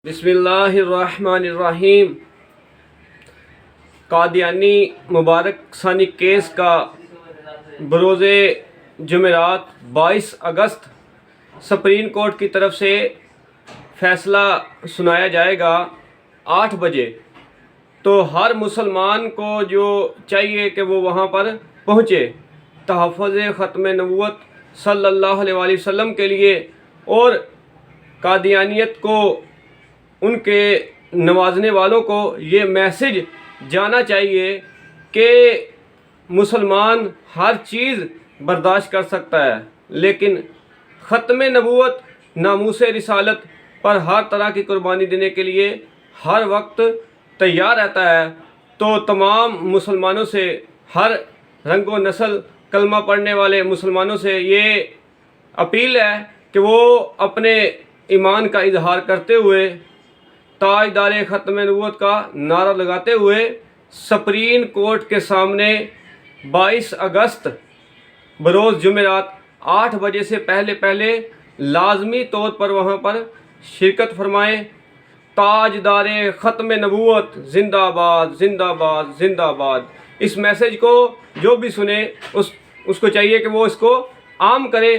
بسم اللہ الرحمن الرحیم۔ قادیانی مبارک ثانی کیس کا بروز جمعرات 22 اگست سپریم کورٹ کی طرف سے فیصلہ سنایا جائے گا 8 بجے۔ تو ہر مسلمان کو جو چاہیے کہ وہ وہاں پر پہنچے تحفظ ختم نبوت صلی اللہ علیہ وآلہ وسلم کے لیے، اور قادیانیت کو، ان کے نوازنے والوں کو یہ میسج جانا چاہیے کہ مسلمان ہر چیز برداشت کر سکتا ہے، لیکن ختم نبوت، ناموس رسالت پر ہر طرح کی قربانی دینے کے لیے ہر وقت تیار رہتا ہے۔ تو تمام مسلمانوں سے، ہر رنگ و نسل کلمہ پڑھنے والے مسلمانوں سے یہ اپیل ہے کہ وہ اپنے ایمان کا اظہار کرتے ہوئے، تاجدار ختم نبوت کا نعرہ لگاتے ہوئے سپریم کورٹ کے سامنے 22 اگست بروز جمعرات 8 بجے سے پہلے لازمی طور پر وہاں پر شرکت فرمائیں۔ تاجدار ختم نبوت زندہ آباد، زندہ آباد، زندہ آباد۔ اس میسج کو جو بھی سنے اس کو چاہیے کہ وہ اس کو عام کرے۔